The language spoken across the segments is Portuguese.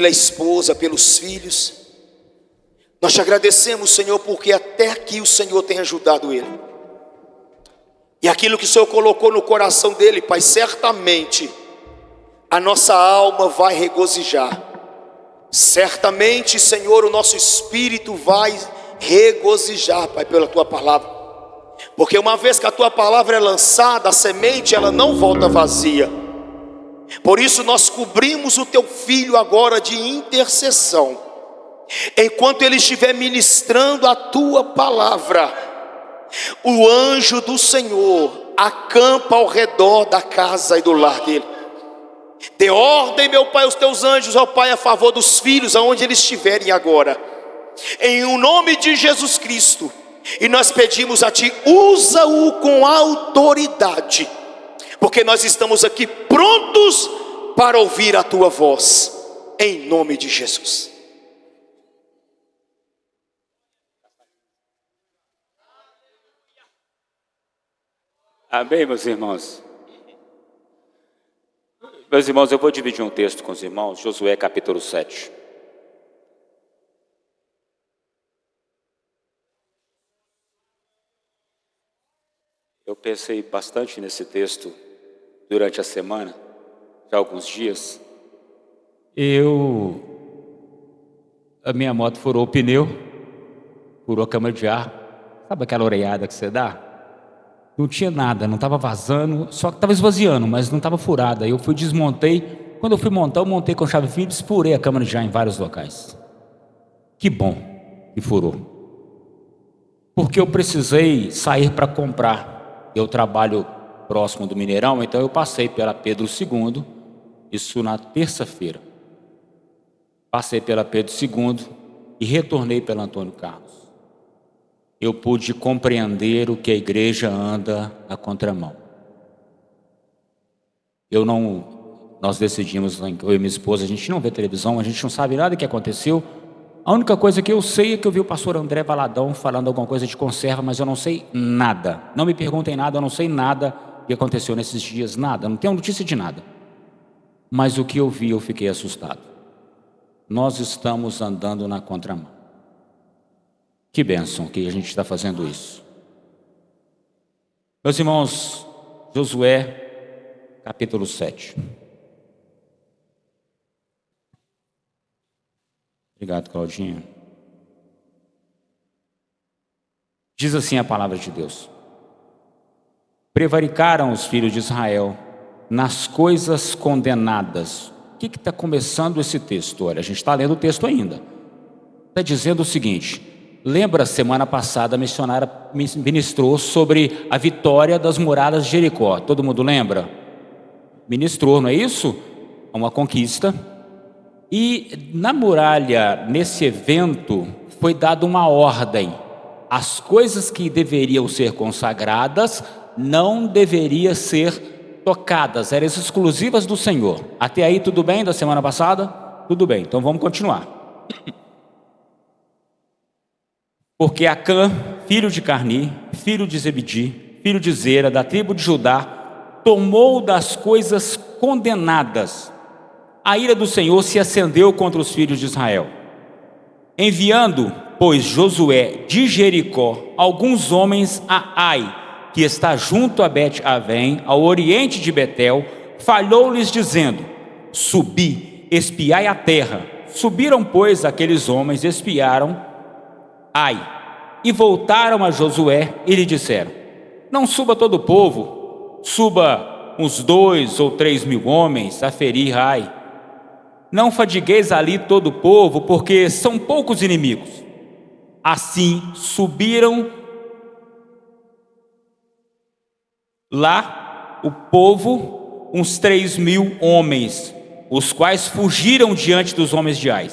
pela esposa, pelos filhos. Nós te agradecemos, Senhor, porque até aqui o Senhor tem ajudado ele. E aquilo que o Senhor colocou no coração dele, Pai, certamente a nossa alma vai regozijar. Certamente, Senhor, o nosso espírito vai regozijar, Pai, pela Tua palavra. Porque uma vez que a Tua palavra é lançada, a semente ela não volta vazia. Por isso nós cobrimos o Teu Filho agora de intercessão. Enquanto ele estiver ministrando a Tua palavra, o anjo do Senhor acampa ao redor da casa e do lar dele. Dê ordem, meu Pai, aos Teus anjos, ó Pai, a favor dos filhos, aonde eles estiverem agora, em o nome de Jesus Cristo. E nós pedimos a Ti, usa-o com autoridade, porque nós estamos aqui prontos para ouvir a Tua voz, em nome de Jesus. Amém, meus irmãos? Meus irmãos, eu vou dividir um texto com os irmãos, Josué capítulo 7. Eu pensei bastante nesse texto durante a semana, já há alguns dias. A minha moto furou o pneu, furou a câmara de ar. Sabe aquela oreada que você dá? Não tinha nada, não estava vazando, só que estava esvaziando, mas não estava furada. Aí eu fui, desmontei. Quando eu fui montar, eu montei com chave Phillips, furei a câmara de ar em vários locais. Que bom que furou. Porque eu precisei sair para comprar. Eu trabalho próximo do Mineirão, então eu passei pela Pedro II, isso na terça-feira. Passei pela Pedro II e retornei pela Antônio Carlos. Eu pude compreender o que a igreja anda à contramão. Nós decidimos, eu e minha esposa, a gente não vê televisão, a gente não sabe nada do que aconteceu. A única coisa que eu sei é que eu vi o pastor André Valadão falando alguma coisa de conserva, mas eu não sei nada. Não me perguntem nada, eu não sei nada que aconteceu nesses dias, nada, não tenho notícia de nada. Mas o que eu vi, eu fiquei assustado. Nós estamos andando na contramão. Que bênção que a gente está fazendo isso. Meus irmãos, Josué, capítulo 7. Obrigado, Claudinho. Diz assim a palavra de Deus: prevaricaram os filhos de Israel nas coisas condenadas. O que está começando esse texto? Olha, a gente está lendo o texto ainda. Está dizendo o seguinte: lembra, semana passada a missionária ministrou sobre a vitória das muralhas de Jericó. Todo mundo lembra? Ministrou, não é isso? Uma conquista. E na muralha, nesse evento, foi dada uma ordem. As coisas que deveriam ser consagradas não deveriam ser tocadas, eram exclusivas do Senhor. Até aí tudo bem da semana passada? Tudo bem, então vamos continuar. Porque Acã, filho de Carni, filho de Zebedi, filho de Zera, da tribo de Judá, tomou das coisas condenadas. A ira do Senhor se acendeu contra os filhos de Israel. Enviando, pois, Josué de Jericó alguns homens a Ai, que está junto a Bet-Avém, ao oriente de Betel, falhou-lhes dizendo: subi, espiai a terra. Subiram, pois, aqueles homens, espiaram Ai, e voltaram a Josué e lhe disseram: não suba todo o povo, suba uns 2 ou 3 mil homens a ferir Ai. Não fadigueis ali todo o povo, porque são poucos inimigos. Assim subiram lá o povo, uns 3 mil homens, os quais fugiram diante dos homens de Ai.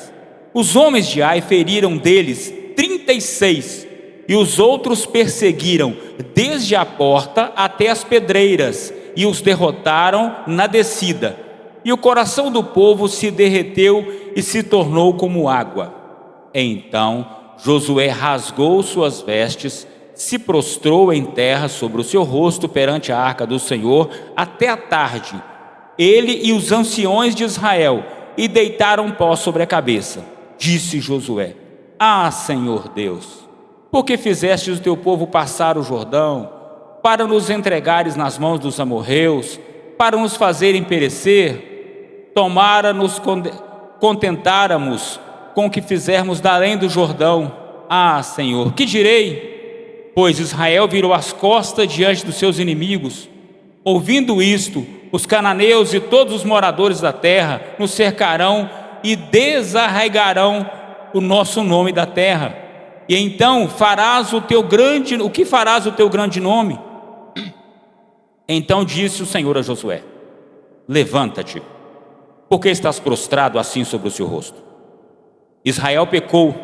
Os homens de Ai feriram deles 36, e os outros perseguiram desde a porta até as pedreiras, e os derrotaram na descida. E o coração do povo se derreteu e se tornou como água. Então Josué rasgou suas vestes, se prostrou em terra sobre o seu rosto perante a arca do Senhor até a tarde, ele e os anciões de Israel, e deitaram pó sobre a cabeça. Disse Josué: Ah, Senhor Deus, por que fizeste o teu povo passar o Jordão, para nos entregares nas mãos dos amorreus, para nos fazerem perecer? Tomara nos contentáramos com o que fizermos da além do Jordão. Ah, Senhor, que direi? Pois Israel virou as costas diante dos seus inimigos. Ouvindo isto, os cananeus e todos os moradores da terra nos cercarão e desarraigarão o nosso nome da terra. E então farás o que farás o teu grande nome? Então disse o Senhor a Josué: Levanta-te, porque estás prostrado assim sobre o seu rosto. Israel pecou,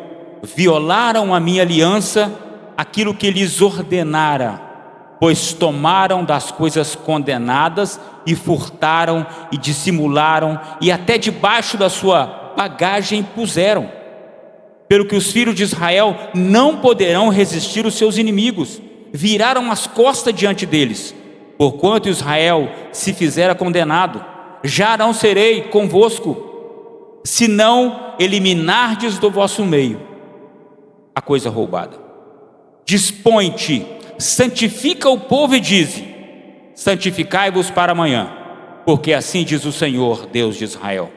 violaram a minha aliança, aquilo que lhes ordenara, pois tomaram das coisas condenadas e furtaram e dissimularam, e até debaixo da sua bagagem puseram. Pelo que os filhos de Israel não poderão resistir os seus inimigos, viraram as costas diante deles. Porquanto Israel se fizera condenado, já não serei convosco, se não eliminardes do vosso meio a coisa roubada. Dispõe-te, santifica o povo e dize: santificai-vos para amanhã, porque assim diz o Senhor, Deus de Israel: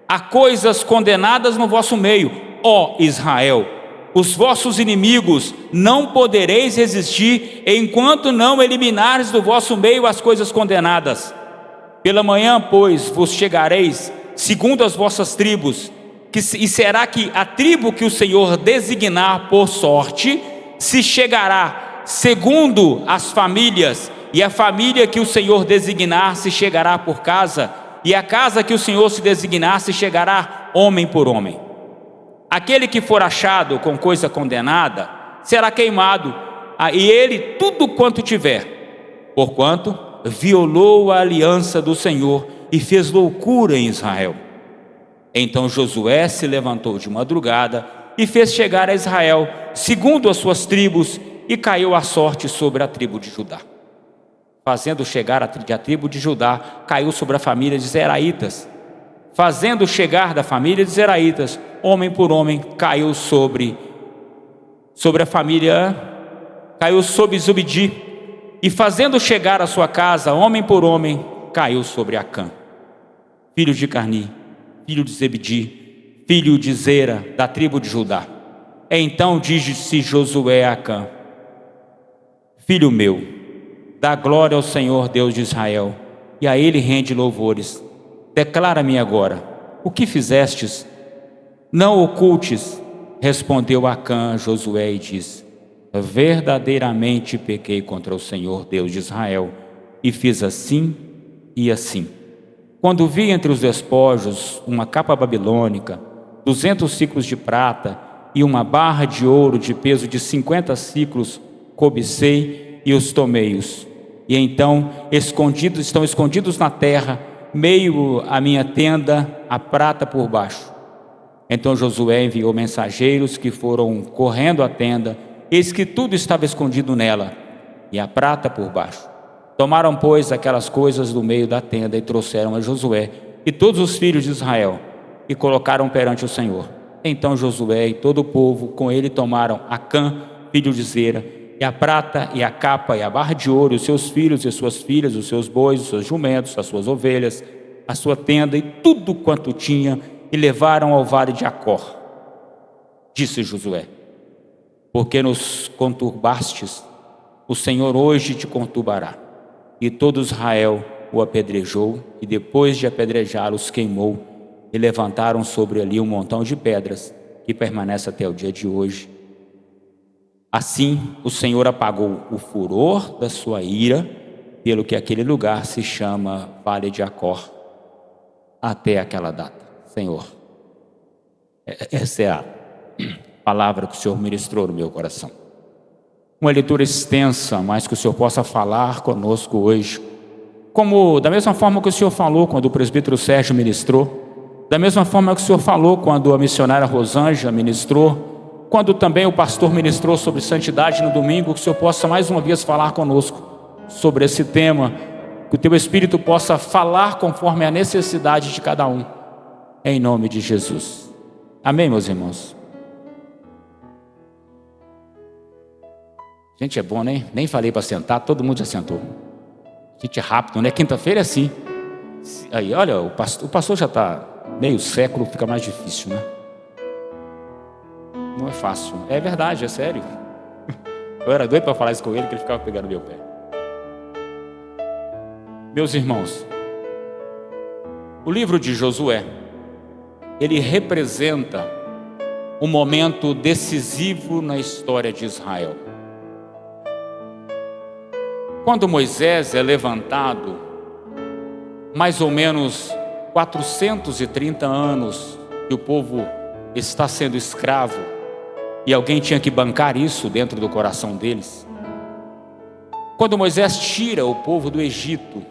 há coisas condenadas no vosso meio, ó Israel, os vossos inimigos não podereis resistir, enquanto não eliminares do vosso meio as coisas condenadas. Pela manhã, pois, vos chegareis, segundo as vossas tribos, e será que a tribo que o Senhor designar por sorte, se chegará segundo as famílias, e a família que o Senhor designar se chegará por casa, e a casa que o Senhor se designar se chegará homem por homem. Aquele que for achado com coisa condenada será queimado, e ele tudo quanto tiver, porquanto violou a aliança do Senhor e fez loucura em Israel. Então Josué se levantou de madrugada e fez chegar a Israel segundo as suas tribos, e caiu a sorte sobre a tribo de Judá. Fazendo chegar a tribo de Judá, caiu sobre a família de Zeraitas. Fazendo chegar da família de Zeraitas, homem por homem, caiu sobre a família, caiu sobre Zubidi. E fazendo chegar a sua casa, homem por homem, caiu sobre Acã, filho de Carni, filho de Zebedi, filho de Zera, da tribo de Judá. Então disse Josué a Acã: Filho meu, dá glória ao Senhor Deus de Israel, e a ele rende louvores. Declara-me agora, o que fizestes? Não ocultes. Respondeu Acã a Josué e disse: verdadeiramente pequei contra o Senhor Deus de Israel, e fiz assim e assim. Quando vi entre os despojos uma capa babilônica, 200 ciclos de prata e uma barra de ouro de peso de 50 ciclos, cobicei e os tomei-os. E então estão escondidos na terra, meio a minha tenda, a prata por baixo. Então Josué enviou mensageiros que foram correndo à tenda, eis que tudo estava escondido nela, e a prata por baixo. Tomaram, pois, aquelas coisas do meio da tenda e trouxeram a Josué e todos os filhos de Israel, e colocaram perante o Senhor. Então Josué e todo o povo com ele tomaram Acã, filho de Zera, e a prata, e a capa, e a barra de ouro, os seus filhos e suas filhas, os seus bois, os seus jumentos, as suas ovelhas, a sua tenda e tudo quanto tinha, e levaram ao vale de Acor. Disse Josué: porque nos conturbastes, o Senhor hoje te conturbará. E todo Israel o apedrejou, e depois de apedrejá-lo, os queimou, e levantaram sobre ali um montão de pedras, que permanece até o dia de hoje. Assim o Senhor apagou o furor da sua ira, pelo que aquele lugar se chama Vale de Acor, até aquela data. Senhor, essa é a palavra que o Senhor ministrou no meu coração. Uma leitura extensa, mas que o Senhor possa falar conosco hoje, como da mesma forma que o Senhor falou quando o presbítero Sérgio ministrou, da mesma forma que o Senhor falou quando a missionária Rosângela ministrou, quando também o pastor ministrou sobre santidade no domingo, que o Senhor possa mais uma vez falar conosco sobre esse tema, que o teu Espírito possa falar conforme a necessidade de cada um. em nome de Jesus. Amém, meus irmãos? Gente, é bom, né? Nem falei para sentar, todo mundo já sentou. Gente, é rápido, né? Quinta-feira é assim. Aí, olha, o pastor já está meio século, fica mais difícil, né? Não é fácil. É verdade, é sério. Eu era doido para falar isso com ele, que ele ficava pegando meu pé. Meus irmãos, o livro de Josué, ele representa um momento decisivo na história de Israel. Quando Moisés é levantado, mais ou menos 430 anos que o povo está sendo escravo, e alguém tinha que bancar isso dentro do coração deles. Quando Moisés tira o povo do Egito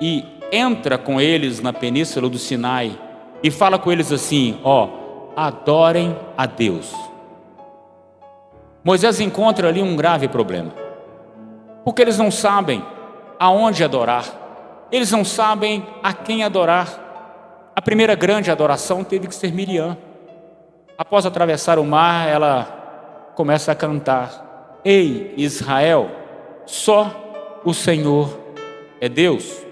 e entra com eles na península do Sinai e fala com eles assim: adorem a Deus. Moisés encontra ali um grave problema, porque eles não sabem aonde adorar, eles não sabem a quem adorar. A primeira grande adoração teve que ser Miriam. Após atravessar o mar, ela começa a cantar: Ei, Israel, só o Senhor é Deus.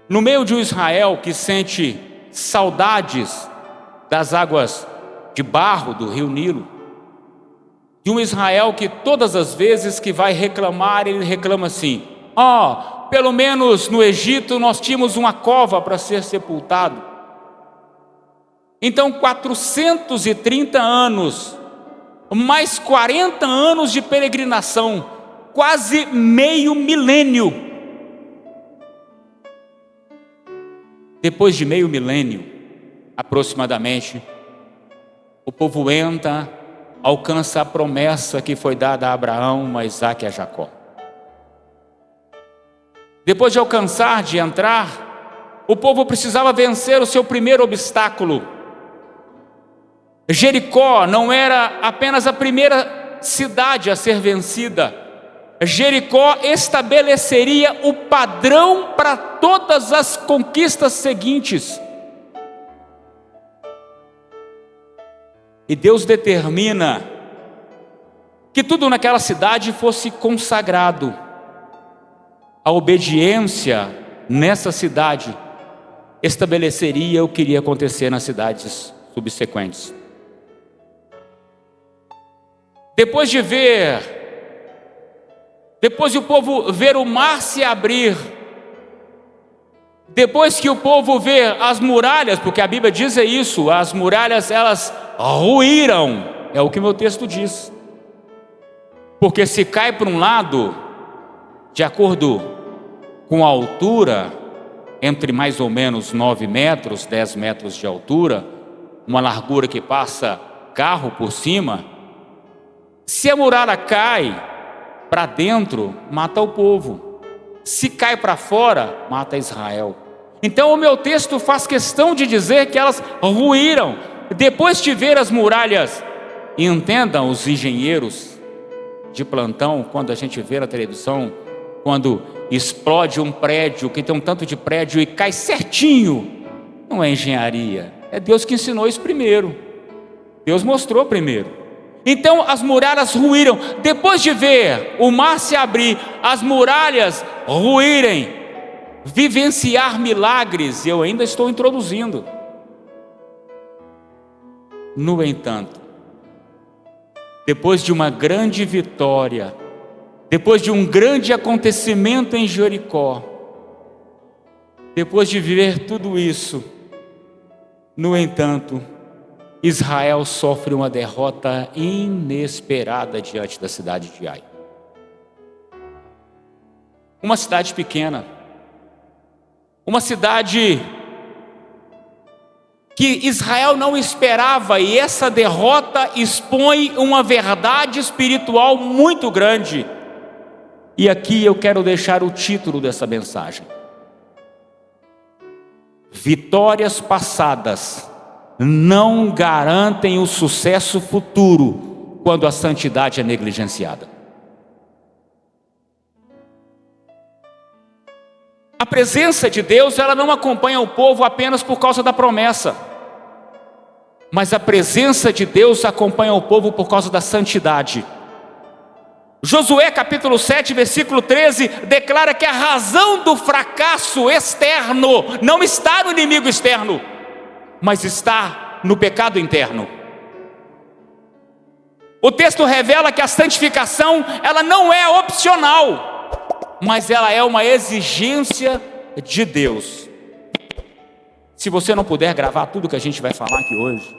No meio de um Israel que sente saudades das águas de barro do rio Nilo, de um Israel que todas as vezes que vai reclamar, ele reclama assim: pelo menos no Egito nós tínhamos uma cova para ser sepultado. Então 430 anos, mais 40 anos de peregrinação, quase meio milênio. Depois de meio milênio, aproximadamente, o povo entra, alcança a promessa que foi dada a Abraão, a Isaque e a Jacó. Depois de alcançar, de entrar, o povo precisava vencer o seu primeiro obstáculo. Jericó não era apenas a primeira cidade a ser vencida. Jericó estabeleceria o padrão para todas as conquistas seguintes. E Deus determina que tudo naquela cidade fosse consagrado. A obediência nessa cidade estabeleceria o que iria acontecer nas cidades subsequentes. Depois de o povo ver o mar se abrir, depois que o povo vê as muralhas, porque a Bíblia diz isso, as muralhas elas ruíram, é o que meu texto diz. Porque se cai para um lado, de acordo com a altura, entre mais ou menos 9 metros, 10 metros de altura, uma largura que passa carro por cima, se a muralha cai para dentro, mata o povo. Se cai para fora, mata Israel. Então o meu texto faz questão de dizer que elas ruíram. Depois de ver as muralhas, e entendam os engenheiros de plantão, quando a gente vê na televisão, quando explode um prédio, que tem um tanto de prédio e cai certinho, não é engenharia, é Deus que ensinou isso primeiro. Deus mostrou primeiro. Então as muralhas ruíram. Depois de ver o mar se abrir, as muralhas ruírem, vivenciar milagres, eu ainda estou introduzindo. No entanto, depois de uma grande vitória, depois de um grande acontecimento em Jericó, depois de viver tudo isso, no entanto, Israel sofre uma derrota inesperada diante da cidade de Ai. Uma cidade pequena, uma cidade que Israel não esperava, e essa derrota expõe uma verdade espiritual muito grande. E aqui eu quero deixar o título dessa mensagem: vitórias passadas não garantem o sucesso futuro quando a santidade é negligenciada. A presença de Deus, ela não acompanha o povo apenas por causa da promessa, mas a presença de Deus acompanha o povo por causa da santidade. Josué capítulo 7, versículo 13, declara que a razão do fracasso externo não está no inimigo externo, mas está no pecado interno. O texto revela que a santificação, ela não é opcional, mas ela é uma exigência de Deus. Se você não puder gravar tudo que a gente vai falar aqui hoje,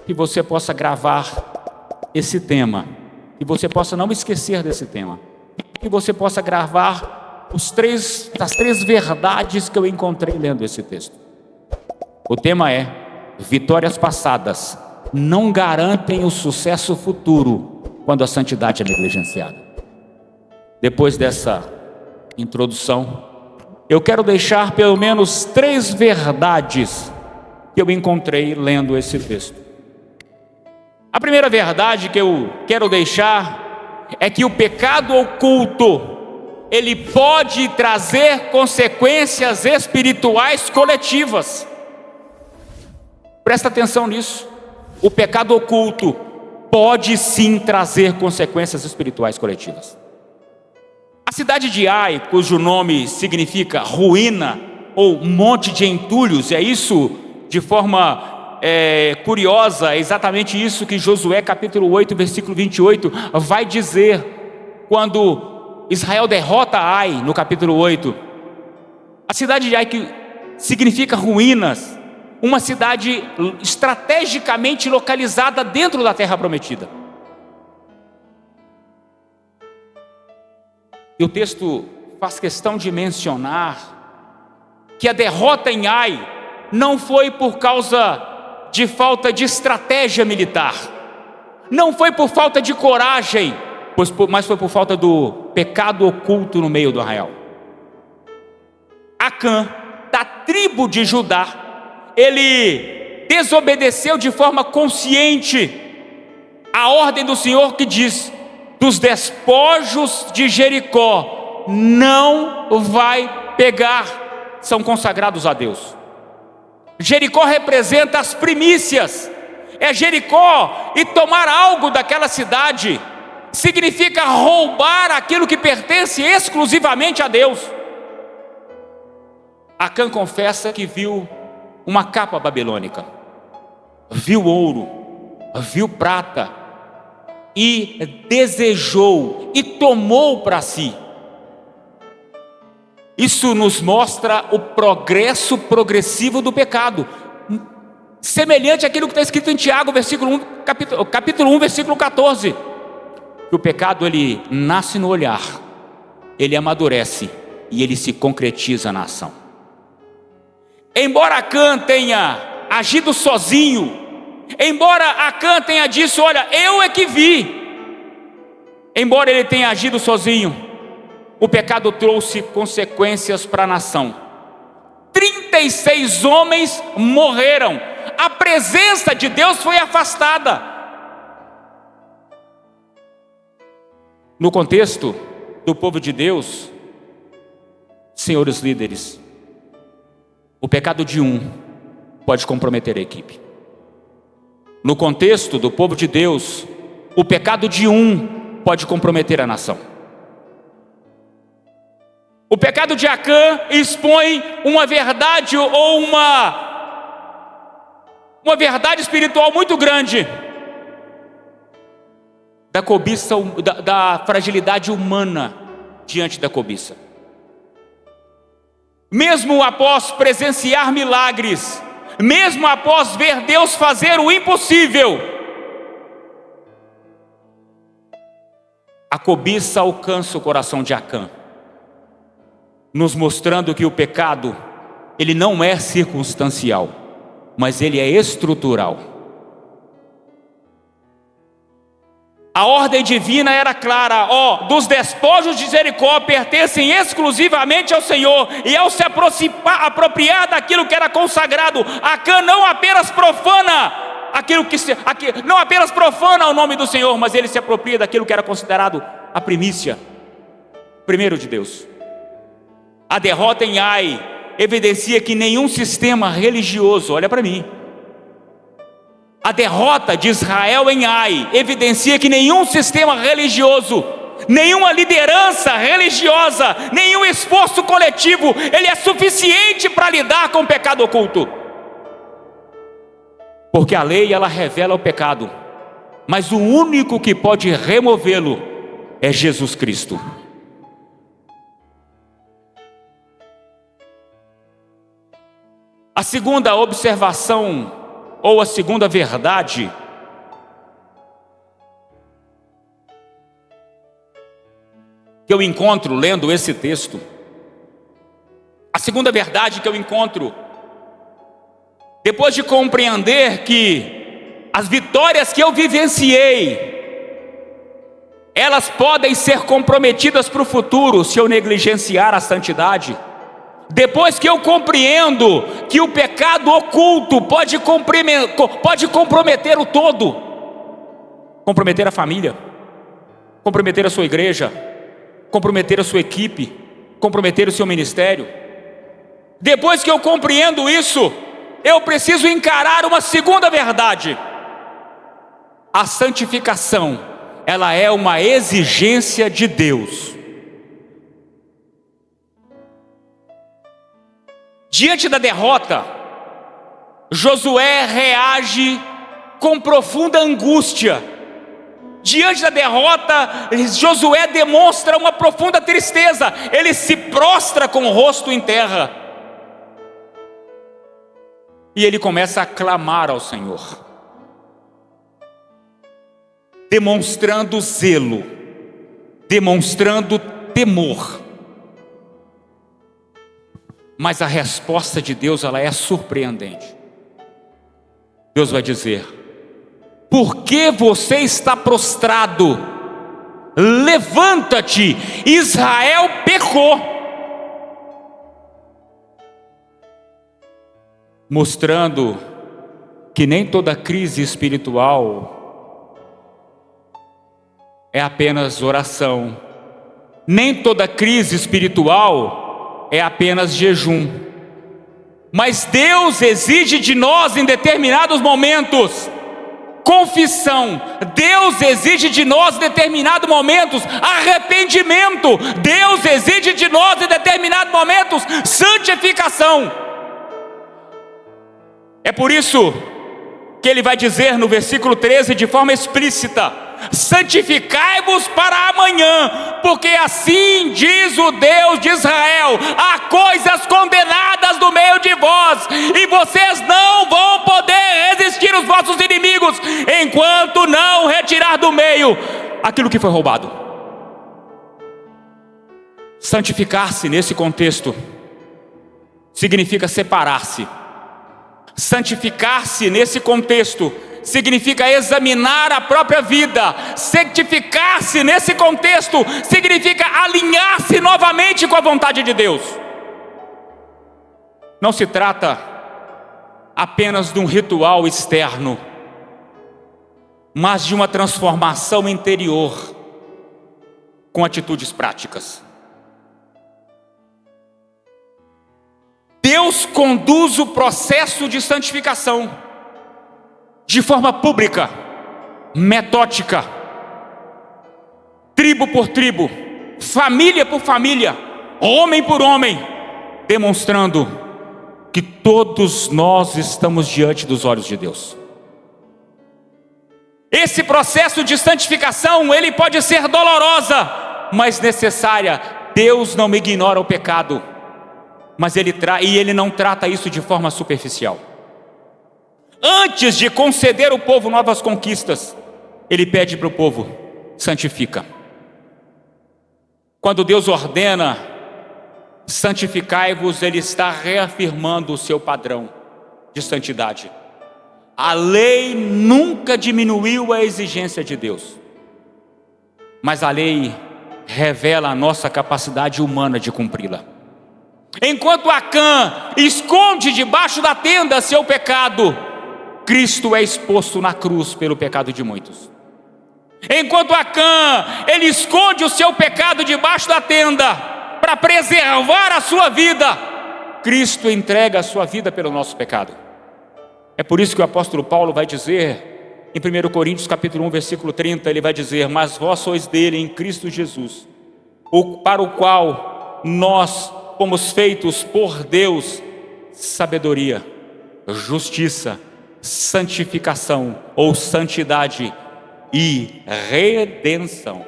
que você possa gravar esse tema, que você possa não esquecer desse tema, que você possa gravar as três verdades que eu encontrei lendo esse texto. O tema é: vitórias passadas não garantem o sucesso futuro quando a santidade é negligenciada. Depois dessa introdução, eu quero deixar pelo menos 3 verdades que eu encontrei lendo esse texto. A primeira verdade que eu quero deixar é que o pecado oculto, ele pode trazer consequências espirituais coletivas. Presta atenção nisso. O pecado oculto pode sim trazer consequências espirituais coletivas. A cidade de Ai, cujo nome significa ruína ou monte de entulhos, é isso de forma curiosa, é exatamente isso que Josué capítulo 8, versículo 28 vai dizer quando Israel derrota Ai, no capítulo 8. A cidade de Ai, que significa ruínas, uma cidade estrategicamente localizada dentro da terra prometida. E o texto faz questão de mencionar que a derrota em Ai não foi por causa de falta de estratégia militar, não foi por falta de coragem, mas foi por falta do pecado oculto no meio do arraial. Acã, da tribo de Judá, ele desobedeceu de forma consciente a ordem do Senhor que diz: dos despojos de Jericó não vai pegar, são consagrados a Deus. Jericó representa as primícias. É Jericó, e tomar algo daquela cidade significa roubar aquilo que pertence exclusivamente a Deus. Acã confessa que viu uma capa babilônica, viu ouro, viu prata, e desejou e tomou para si. Isso nos mostra o progresso progressivo do pecado, semelhante àquilo que está escrito em Tiago, capítulo 1, versículo 14. Que o pecado, ele nasce no olhar, ele amadurece e ele se concretiza na ação. Embora Acã tenha agido sozinho, embora Acã tenha dito: olha, eu é que vi, embora ele tenha agido sozinho, o pecado trouxe consequências para a nação. 36 homens morreram, a presença de Deus foi afastada. No contexto do povo de Deus, senhores líderes, o pecado de um pode comprometer a equipe. No contexto do povo de Deus, o pecado de um pode comprometer a nação. O pecado de Acã expõe uma verdade ou uma verdade espiritual muito grande da cobiça, da fragilidade humana diante da cobiça. Mesmo após presenciar milagres, mesmo após ver Deus fazer o impossível, a cobiça alcança o coração de Acã, nos mostrando que o pecado, ele não é circunstancial, mas ele é estrutural. A ordem divina era clara: dos despojos de Jericó pertencem exclusivamente ao Senhor, e ao se apropriar daquilo que era consagrado, Acã não apenas profana não apenas profana o nome do Senhor, mas ele se apropria daquilo que era considerado a primícia, primeiro de Deus. A derrota em Ai evidencia que nenhum sistema religioso, olha para mim, a derrota de Israel em Ai evidencia que nenhum sistema religioso, nenhuma liderança religiosa, nenhum esforço coletivo, ele é suficiente para lidar com o pecado oculto. Porque a lei, ela revela o pecado, mas o único que pode removê-lo é Jesus Cristo. A segunda observação, ou a segunda verdade, que eu encontro lendo esse texto, a segunda verdade que eu encontro, depois de compreender que as vitórias que eu vivenciei, elas podem ser comprometidas para o futuro se eu negligenciar a santidade. Depois que eu compreendo que o pecado oculto pode comprometer o todo, comprometer a família, comprometer a sua igreja, comprometer a sua equipe, comprometer o seu ministério. Depois que eu compreendo isso, eu preciso encarar uma segunda verdade. A santificação, ela é uma exigência de Deus. Diante da derrota, Josué reage com profunda angústia. Diante da derrota, Josué demonstra uma profunda tristeza. Ele se prostra com o rosto em terra. E ele começa a clamar ao Senhor, demonstrando zelo, demonstrando temor. Mas a resposta de Deus, ela é surpreendente. Deus vai dizer: por que você está prostrado? Levanta-te, Israel pecou. Mostrando que nem toda crise espiritual é apenas oração, nem toda crise espiritual é apenas jejum, mas Deus exige de nós em determinados momentos confissão. Deus exige de nós em determinados momentos arrependimento. Deus exige de nós em determinados momentos santificação. É por isso que ele vai dizer no versículo 13 de forma explícita: santificai-vos para amanhã, porque assim diz o Deus de Israel: há coisas condenadas no meio de vós, e vocês não vão poder resistir aos vossos inimigos, enquanto não retirar do meio aquilo que foi roubado. Santificar-se nesse contexto significa separar-se. Santificar-se nesse contexto significa examinar a própria vida. Santificar-se nesse contexto significa alinhar-se novamente com a vontade de Deus. Não se trata apenas de um ritual externo, mas de uma transformação interior com atitudes práticas. Deus conduz o processo de santificação de forma pública, metódica, tribo por tribo, família por família, homem por homem, demonstrando que todos nós estamos diante dos olhos de Deus. Esse processo de santificação, ele pode ser dolorosa, mas necessária. Deus não ignora o pecado, mas ele não trata isso de forma superficial. Antes de conceder ao povo novas conquistas, ele pede para o povo: santifica. Quando Deus ordena santificai-vos, ele está reafirmando o seu padrão de santidade. A lei nunca diminuiu a exigência de Deus, mas a lei revela a nossa capacidade humana de cumpri-la. Enquanto Acã esconde debaixo da tenda seu pecado, Cristo é exposto na cruz pelo pecado de muitos. Enquanto Acã, ele esconde o seu pecado debaixo da tenda, para preservar a sua vida, Cristo entrega a sua vida pelo nosso pecado. É por isso que o apóstolo Paulo vai dizer, em 1 Coríntios capítulo 1, versículo 30, ele vai dizer: mas vós sois dele em Cristo Jesus, para o qual nós fomos feitos por Deus sabedoria, justiça, santificação ou santidade e redenção.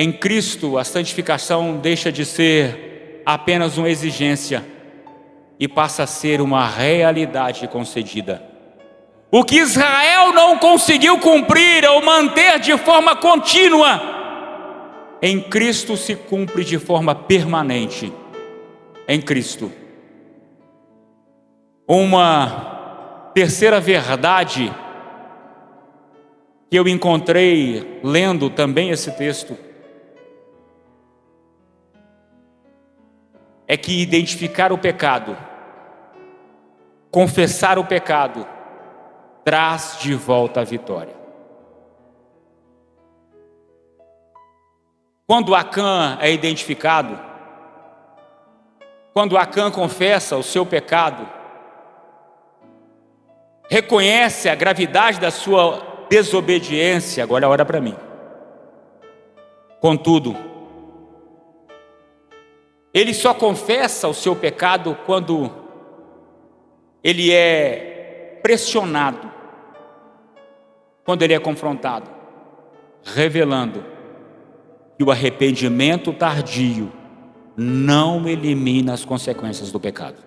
Em Cristo, a santificação deixa de ser apenas uma exigência e passa a ser uma realidade concedida. O que Israel não conseguiu cumprir ou manter de forma contínua, em Cristo se cumpre de forma permanente. Em Cristo. Uma terceira verdade que eu encontrei lendo também esse texto é que identificar o pecado, confessar o pecado, traz de volta a vitória. Quando Acã é identificado, quando Acã confessa o seu pecado, reconhece a gravidade da sua desobediência, agora olha para mim. Contudo, ele só confessa o seu pecado quando ele é pressionado, quando ele é confrontado, revelando que o arrependimento tardio não elimina as consequências do pecado.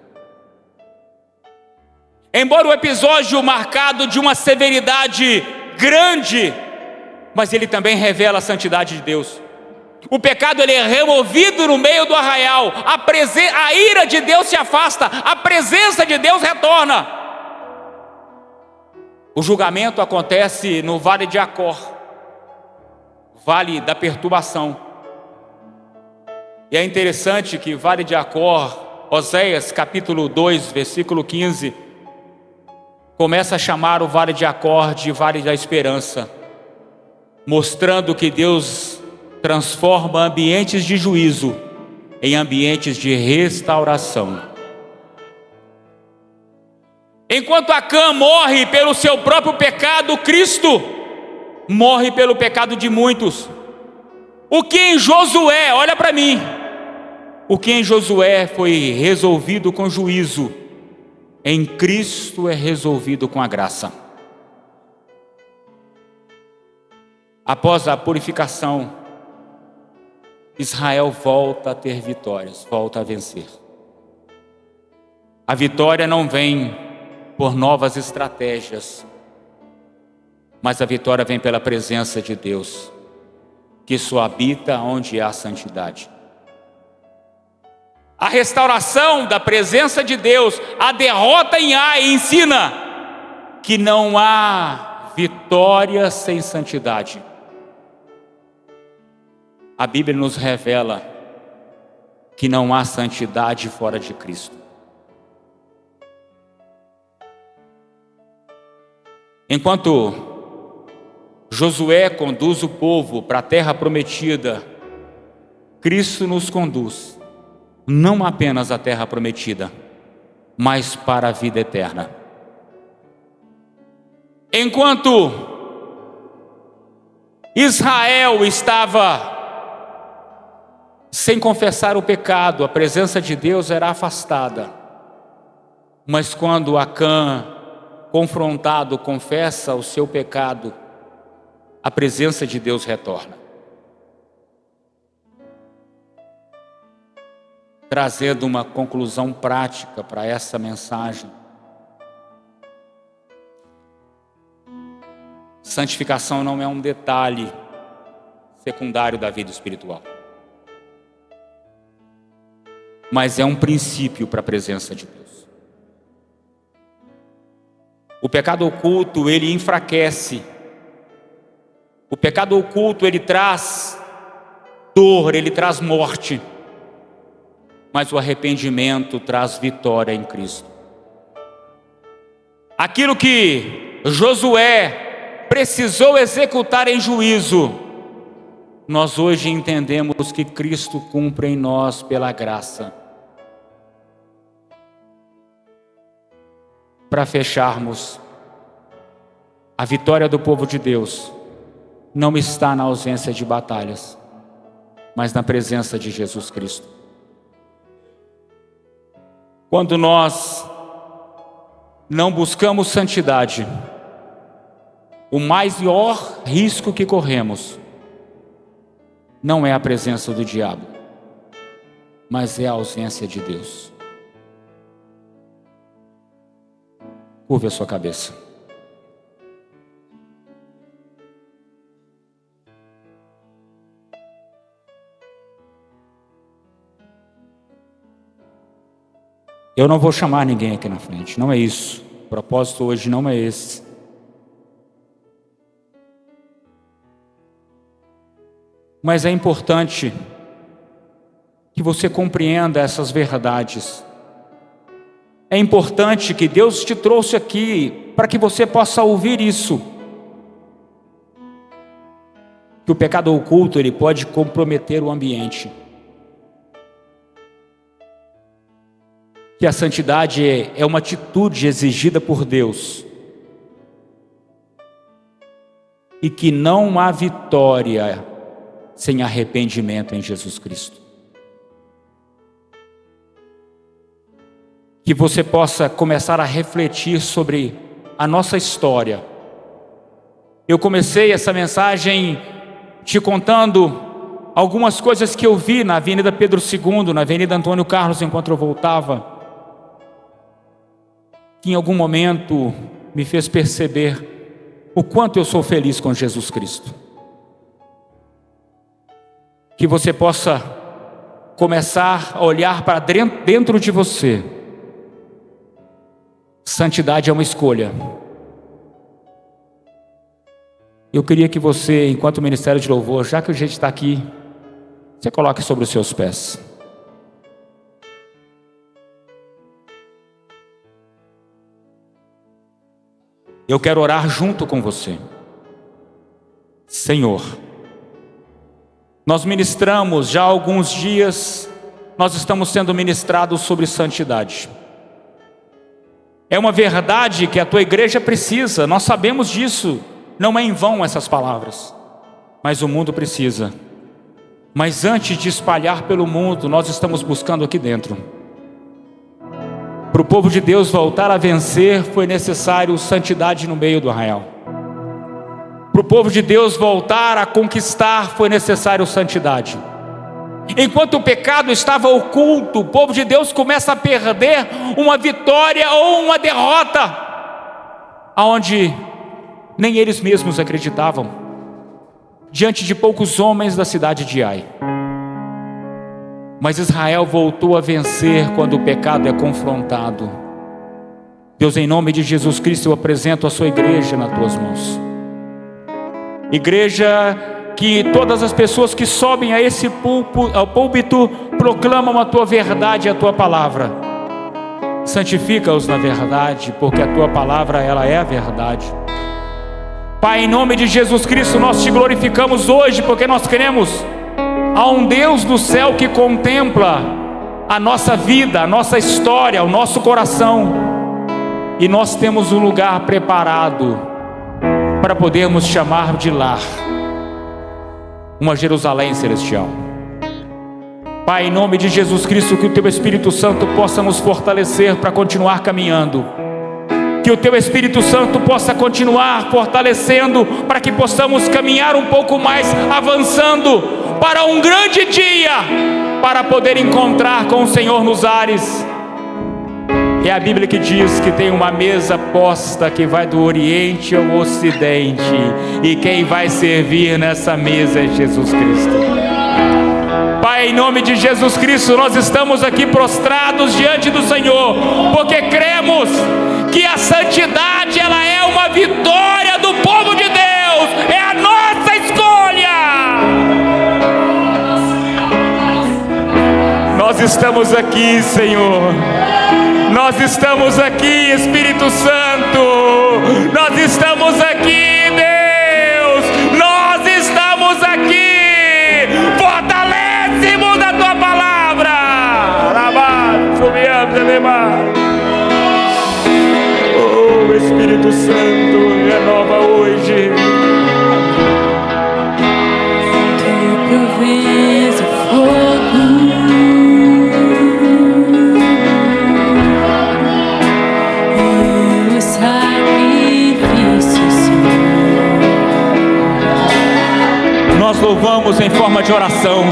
Embora o episódio marcado de uma severidade grande, mas ele também revela a santidade de Deus. O pecado ele é removido no meio do arraial, a ira de Deus se afasta, a presença de Deus retorna. O julgamento acontece no vale de Acor, vale da perturbação. E é interessante que vale de Acor, Oséias capítulo 2, versículo 15, começa a chamar o vale de Acor de vale da esperança, mostrando que Deus transforma ambientes de juízo em ambientes de restauração. Enquanto Acã morre pelo seu próprio pecado, Cristo morre pelo pecado de muitos. O que em Josué, olha para mim, o que em Josué foi resolvido com juízo, em Cristo é resolvido com a graça. Após a purificação, Israel volta a ter vitórias, volta a vencer. A vitória não vem por novas estratégias, mas a vitória vem pela presença de Deus, que só habita onde há santidade. A restauração da presença de Deus, a derrota em Ai ensina que não há vitória sem santidade. A Bíblia nos revela que não há santidade fora de Cristo. Enquanto Josué conduz o povo para a terra prometida, Cristo nos conduz não apenas à terra prometida, mas para a vida eterna. Enquanto Israel estava sem confessar o pecado, a presença de Deus era afastada. Mas quando Acã, confrontado, confessa o seu pecado, a presença de Deus retorna, trazendo uma conclusão prática para essa mensagem. Santificação não é um detalhe secundário da vida espiritual, mas é um princípio para a presença de Deus. O pecado oculto, ele enfraquece. O pecado oculto, ele traz dor, ele traz morte. Mas o arrependimento traz vitória em Cristo. Aquilo que Josué precisou executar em juízo, nós hoje entendemos que Cristo cumpre em nós pela graça. Para fecharmos, a vitória do povo de Deus não está na ausência de batalhas, mas na presença de Jesus Cristo. Quando nós não buscamos santidade, o maior risco que corremos não é a presença do diabo, mas é a ausência de Deus. Curve a sua cabeça. Eu não vou chamar ninguém aqui na frente, não é isso. O propósito hoje não é esse. Mas é importante que você compreenda essas verdades. É importante que Deus te trouxe aqui para que você possa ouvir isso. Que o pecado oculto, ele pode comprometer o ambiente. Que a santidade é uma atitude exigida por Deus. E que não há vitória sem arrependimento em Jesus Cristo. Que você possa começar a refletir sobre a nossa história. Eu comecei essa mensagem te contando algumas coisas que eu vi na Avenida Pedro II, na Avenida Antônio Carlos, enquanto eu voltava, que em algum momento me fez perceber o quanto eu sou feliz com Jesus Cristo. Que você possa começar a olhar para dentro de você. Santidade é uma escolha. Eu queria que você, enquanto Ministério de Louvor, já que a gente está aqui, você coloque sobre os seus pés. Eu quero orar junto com você. Senhor, nós ministramos já há alguns dias, nós estamos sendo ministrados sobre santidade. É uma verdade que a tua igreja precisa, nós sabemos disso, não é em vão essas palavras, mas o mundo precisa. Mas antes de espalhar pelo mundo, nós estamos buscando aqui dentro. Para o povo de Deus voltar a vencer, foi necessário santidade no meio do arraial. Para o povo de Deus voltar a conquistar, foi necessário santidade. Enquanto o pecado estava oculto, o povo de Deus começa a perder uma vitória ou uma derrota, aonde nem eles mesmos acreditavam, diante de poucos homens da cidade de Ai. Mas Israel voltou a vencer quando o pecado é confrontado. Deus, em nome de Jesus Cristo, eu apresento a sua igreja nas tuas mãos. Igreja que todas as pessoas que sobem a esse púlpito proclamam a tua verdade e a tua palavra. Santifica-os na verdade, porque a tua palavra, ela é a verdade. Pai, em nome de Jesus Cristo, nós te glorificamos hoje, porque nós cremos há um Deus do céu que contempla a nossa vida, a nossa história, o nosso coração, e nós temos um lugar preparado para podermos chamar de lar, uma Jerusalém celestial. Pai, em nome de Jesus Cristo, que o teu Espírito Santo possa nos fortalecer para continuar caminhando, que o teu Espírito Santo possa continuar fortalecendo para que possamos caminhar um pouco mais, avançando para um grande dia, para poder encontrar com o Senhor nos ares. É a Bíblia que diz que tem uma mesa posta que vai do Oriente ao Ocidente, e quem vai servir nessa mesa é Jesus Cristo. Pai, em nome de Jesus Cristo, nós estamos aqui prostrados diante do Senhor, porque cremos que a santidade, ela é uma vitória do povo de Deus, é a nossa escolha. Nós estamos aqui, Senhor. Nós estamos aqui, Espírito Santo. Nós estamos aqui, Deus. Nós estamos aqui. Espírito Santo, renova hoje. Tu provês o fogo e o sacrifício, Senhor. Nós louvamos em forma de oração.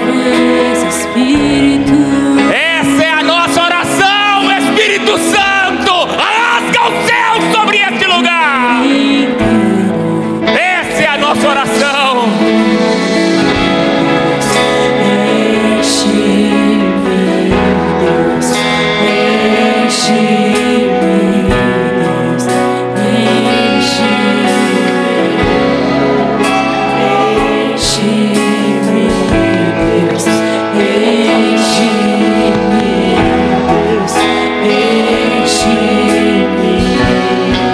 Provês, Espírito. Essa é a nossa oração, Espírito Santo. Rasga o céu sobre este lugar. Essa é a nossa oração. Enche-me, Deus. Enche-me, Deus. Enche-me. Enche-me, Deus.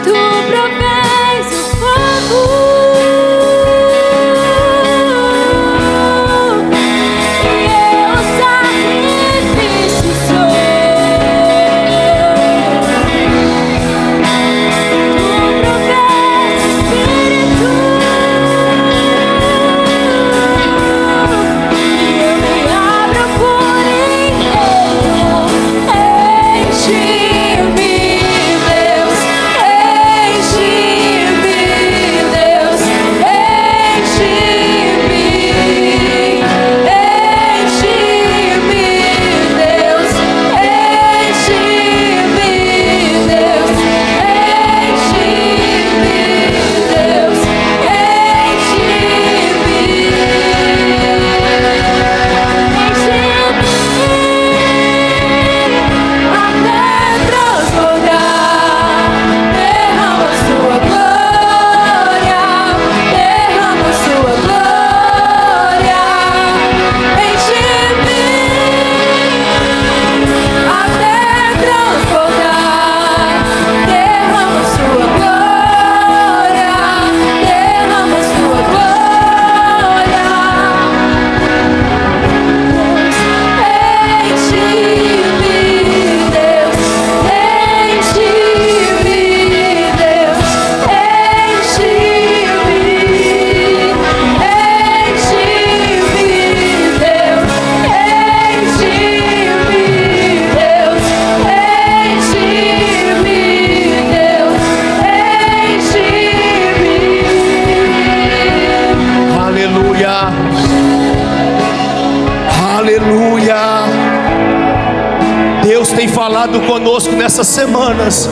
Tu provês o fogo e o sacrifício sou. Tu provês o Espírito e eu me abro por inteiro. Enche-me, Deus. Enche-me, Deus. Enche-me. Enche-me, Deus. Enche-me, Deus. Enche-me, Deus. Até transbordar, derrama sua glória, derrama sua glória. Enche-me até transbordar, derrama sua glória, derrama sua glória. Enche-me, Deus. Enche-me, Deus. Enche-me. Enche-me, Deus. Enche-me, Deus. Enche-me, Deus. Enche-me. Aleluia. Aleluia. Deus tem falado conosco nessas semanas.